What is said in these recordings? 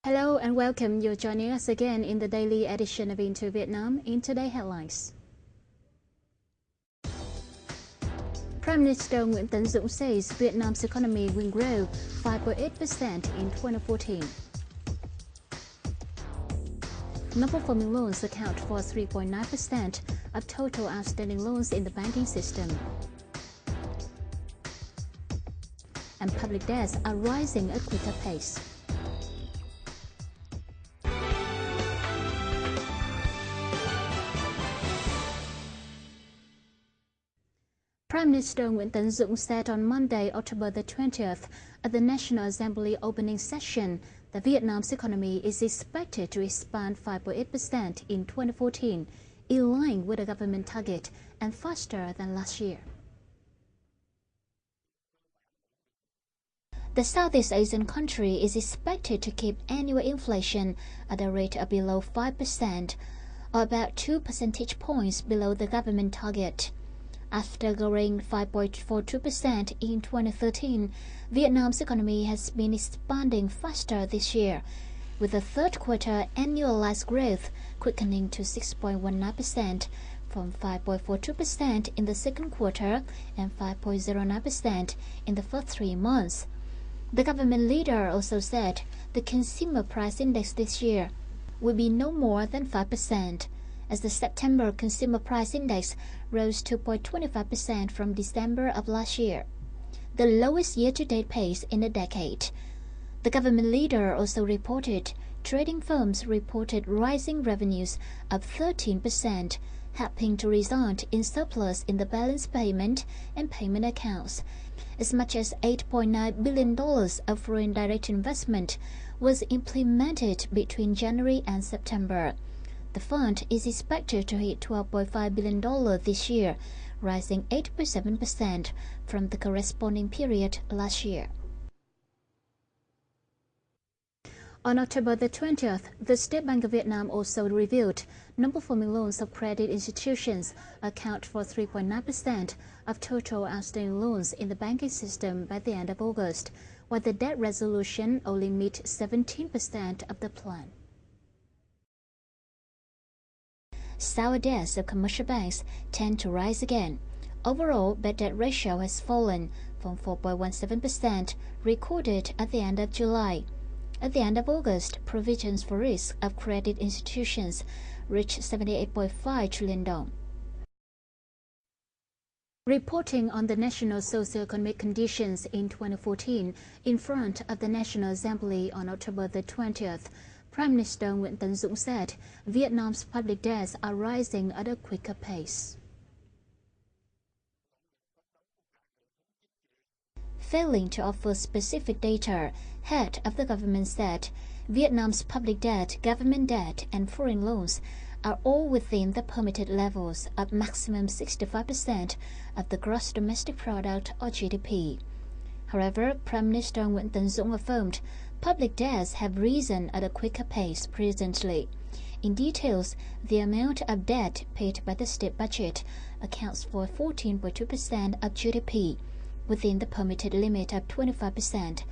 Hello and welcome. You're joining us again in the daily edition of IntoVietnam. In today's headlines, Prime Minister Nguyễn Tấn Dũng says Vietnam's economy will grow 5.8% in 2014. Non-performing loans account for 3.9% of total outstanding loans in the banking system. And public debts are rising at a quicker pace. Prime Minister Nguyễn Tấn Dũng said on Monday, October the 20th, at the National Assembly opening session that Vietnam's economy is expected to expand 5.8% in 2014, in line with the government target and faster than last year. The Southeast Asian country is expected to keep annual inflation at a rate of below 5%, or about 2 percentage points below the government target. After growing 5.42% in 2013, Vietnam's economy has been expanding faster this year, with the third quarter annualized growth quickening to 6.19% from 5.42% in the second quarter and 5.09% in the first 3 months. The government leader also said the consumer price index this year will be no more than 5%, as the September consumer price index rose 2.25% from December of last year, the lowest year-to-date pace in a decade. The government leader also reported trading firms reported rising revenues of 13%, helping to result in surplus in the balance payment and payment accounts. As much as $8.9 billion of foreign direct investment was implemented between January and September. The fund is expected to hit $12.5 billion this year, rising 8.7% from the corresponding period last year. On October the 20th, the State Bank of Vietnam also revealed non-performing loans of credit institutions account for 3.9% of total outstanding loans in the banking system by the end of August, while the debt resolution only met 17% of the plan. Sour debts of commercial banks tend to rise again. Overall, bad debt ratio has fallen from 4.17% recorded at the end of July. At the end of August, provisions for risk of credit institutions reached 78.5 trillion dong. Reporting on the national socio-economic conditions in 2014 in front of the National Assembly on October the 20th, Prime Minister Nguyễn Tấn Dũng said Vietnam's public debts are rising at a quicker pace. Failing to offer specific data, head of the government said Vietnam's public debt, government debt, and foreign loans are all within the permitted levels of maximum 65% of the gross domestic product or GDP. However, Prime Minister Nguyễn Tấn Dũng affirmed public debts have risen at a quicker pace presently. In details, the amount of debt paid by the state budget accounts for 14.2% of GDP, within the permitted limit of 25%.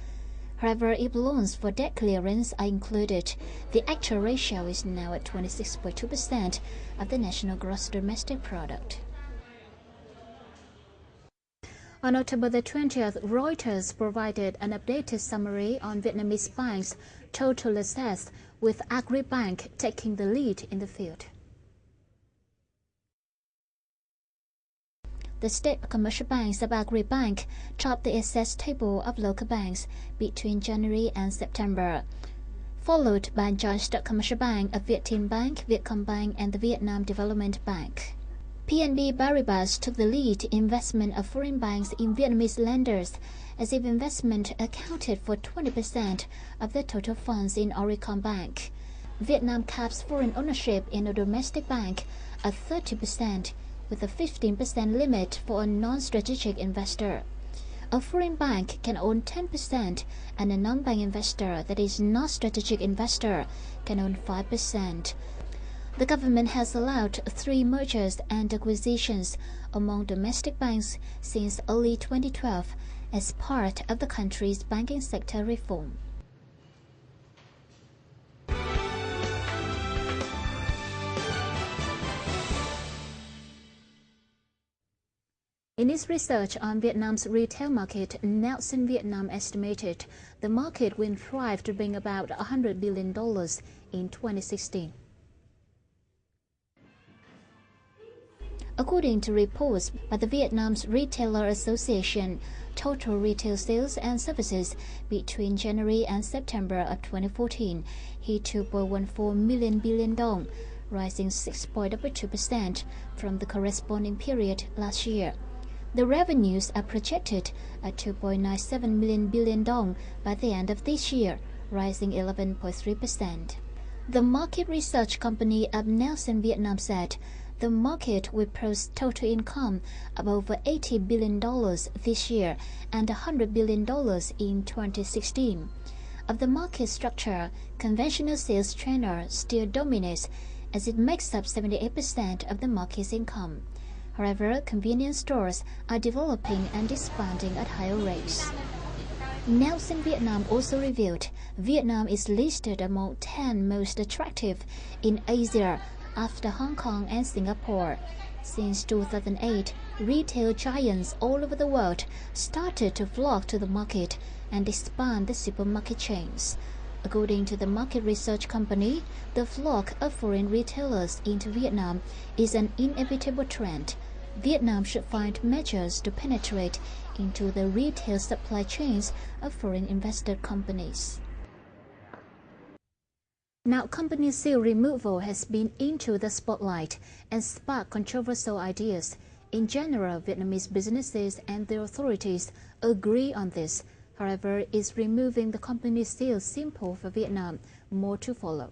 However, if loans for debt clearance are included, the actual ratio is now at 26.2% of the national gross domestic product. On October the 20th, Reuters provided an updated summary on Vietnamese banks' total assets, with Agribank taking the lead in the field. The state commercial banks of Agribank topped the assets table of local banks between January and September, followed by joint stock commercial bank of Vietinbank, Vietcombank, and the Vietnam Development Bank. PNB Paribas took the lead in investment of foreign banks in Vietnamese lenders, as if investment accounted for 20% of the total funds in Oricom Bank. Vietnam caps foreign ownership in a domestic bank at 30%, with a 15% limit for a non-strategic investor. A foreign bank can own 10%, and a non-bank investor that is not strategic investor can own 5%. The government has allowed 3 mergers and acquisitions among domestic banks since early 2012 as part of the country's banking sector reform. In its research on Vietnam's retail market, Nelson Vietnam estimated the market will thrive to bring about $100 billion in 2016. According to reports by the Vietnam's Retailer Association, total retail sales and services between January and September of 2014 hit 2.14 billion dong, rising 6.2% from the corresponding period last year. The revenues are projected at 2.97 billion dong by the end of this year, rising 11.3%. The market research company of Nelson Vietnam said the market will post total income of over $80 billion this year and $100 billion in 2016. Of the market structure, conventional sales channel still dominates as it makes up 78% of the market's income. However, convenience stores are developing and expanding at higher rates. Nelson Vietnam also revealed Vietnam is listed among 10 most attractive in Asia after Hong Kong and Singapore. Since 2008, retail giants all over the world started to flock to the market and expand the supermarket chains. According to the market research company, the flock of foreign retailers into Vietnam is an inevitable trend. Vietnam should find measures to penetrate into the retail supply chains of foreign invested companies. Now, company seal removal has been into the spotlight and sparked controversial ideas. In general, Vietnamese businesses and the authorities agree on this. However, is removing the company seal simple for Vietnam? More to follow.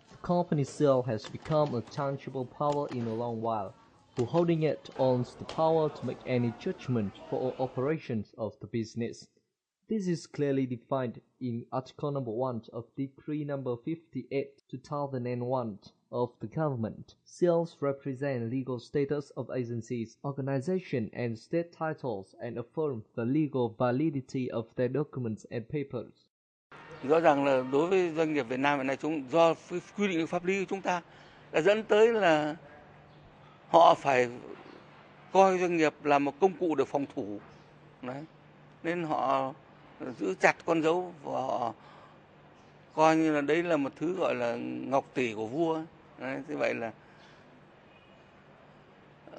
The company seal has become a tangible power in a long while. Who holding it owns the power to make any judgment for all operations of the business. This is clearly defined in Article number 1 of Decree number 58/2001 of the government. Seals represent legal status of agencies, organizations, and state titles and affirm the legal validity of their documents and papers. Rõ ràng là đối với doanh nghiệp Việt Nam hiện nay do quy định pháp lý của chúng ta đã dẫn tới là họ phải coi doanh nghiệp là một công cụ để phòng thủ. Đấy. Nên họ giữ chặt con dấu và họ coi như là đấy là một thứ gọi là ngọc tỷ của vua. Đấy. Thế vậy là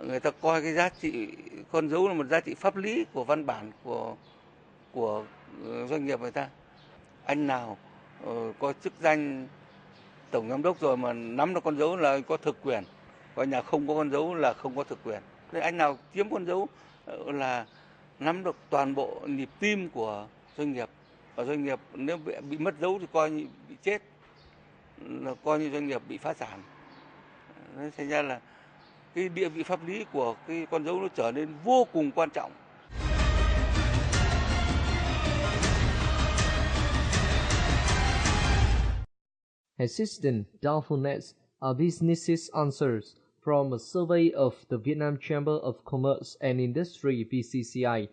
người ta coi cái giá trị con dấu là một giá trị pháp lý của văn bản của doanh nghiệp người ta. Anh nào có chức danh tổng giám đốc rồi mà nắm được con dấu là có thực quyền, còn nhà không có con dấu là không có thực quyền. Nên anh nào chiếm con dấu là nắm được toàn bộ nhịp tim của doanh nghiệp. Và doanh nghiệp nếu bị mất dấu thì coi như bị chết, là coi như doanh nghiệp bị phá sản. Nên thành ra là cái địa vị pháp lý của cái con dấu nó trở nên vô cùng quan trọng. Existing doubtfulness are businesses' answers from a survey of the Vietnam Chamber of Commerce and Industry (VCCI).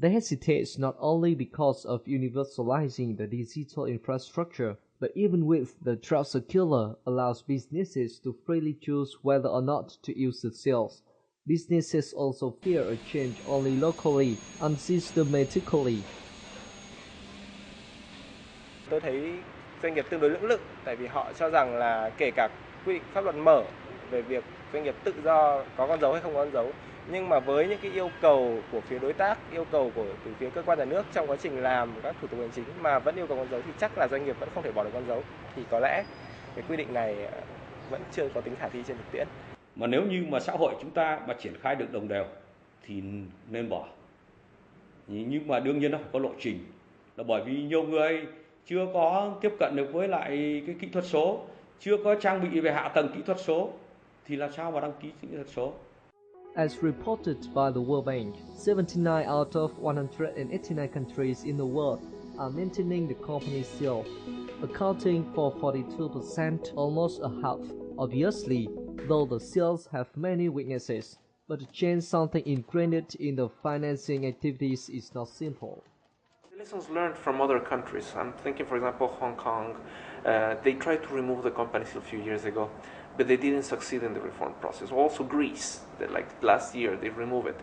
They hesitate not only because of universalizing the digital infrastructure, but even with the draft circular allows businesses to freely choose whether or not to use the seals. Businesses also fear a change only locally, unsystematically. Tôi thấy doanh nghiệp tương đối lưỡng lự, tại vì họ cho rằng là kể cả quy định pháp luật mở về việc doanh nghiệp tự do có con dấu hay không có con dấu, nhưng mà với những cái yêu cầu của phía đối tác, yêu cầu từ phía cơ quan nhà nước trong quá trình làm các thủ tục hành chính mà vẫn yêu cầu con dấu thì chắc là doanh nghiệp vẫn không thể bỏ được con dấu. Thì có lẽ cái quy định này vẫn chưa có tính khả thi trên thực tiễn. Mà nếu như mà xã hội chúng ta mà triển khai được đồng đều thì nên bỏ. Nhưng mà đương nhiên nó phải có lộ trình, là bởi vì nhiều người chưa có tiếp cận được với lại cái kỹ thuật số, chưa có trang bị về hạ tầng kỹ thuật số thì làm sao mà đăng ký kỹ thuật số. As reported by the World Bank, 79 out of 189 countries in the world are maintaining the company seal, accounting for 42%, almost a half. Obviously, though the seals have many weaknesses, but to change something ingrained in the financing activities is not simple. Lessons learned from other countries. I'm thinking, for example, Hong Kong. They tried to remove the company seal a few years ago, but they didn't succeed in the reform process. Also, Greece, like last year, they removed it.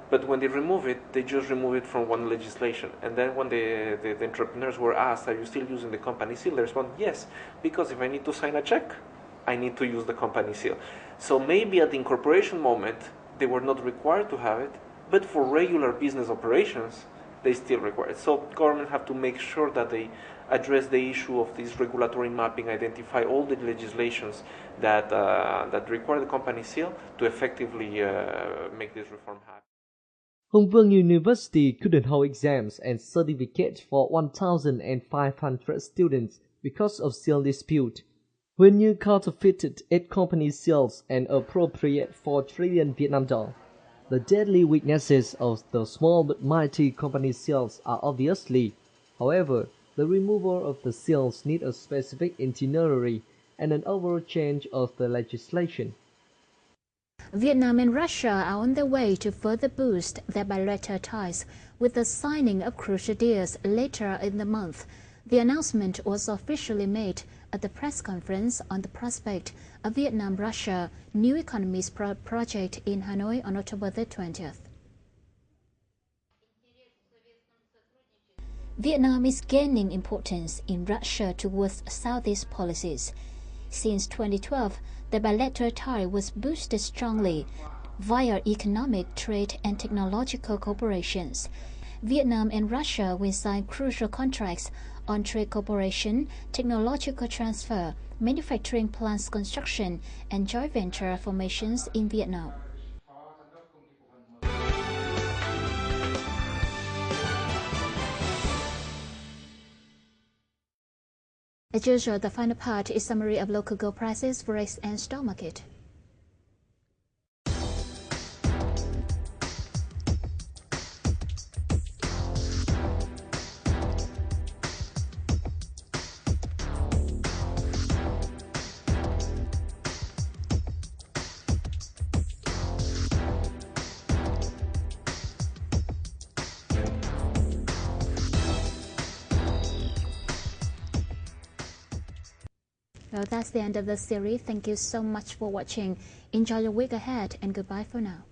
But when they remove it, they just remove it from one legislation. And then when the entrepreneurs were asked, are you still using the company seal? They respond, yes, because if I need to sign a check, I need to use the company seal. So maybe at the incorporation moment, they were not required to have it, but for regular business operations, they still require it. So government have to make sure that they address the issue of this regulatory mapping, identify all the legislations that require the company seal to effectively make this reform happen. Hùng Vương University couldn't hold exams and certificates for 1,500 students because of seal dispute. When you counterfeited 8 company seals and appropriate 4 trillion Vietnam dong, the deadly weaknesses of the small but mighty company seals are obviously. However, the removal of the seals need a specific itinerary and an overall change of the legislation. Vietnam and Russia are on their way to further boost their bilateral ties with the signing of crucial deals later in the month. The announcement was officially made at the press conference on the prospect of Vietnam-Russia New Economies project in Hanoi on October the 20th. Vietnam is gaining importance in Russia towards Southeast policies. Since 2012, the bilateral tie was boosted strongly via economic, trade and technological cooperations. Vietnam and Russia will sign crucial contracts on trade cooperation, technological transfer, manufacturing plants construction, and joint venture formations in Vietnam. As usual, the final part is summary of local gold prices, forex, and stock market. Well, that's the end of the series. Thank you so much for watching. Enjoy your week ahead and goodbye for now.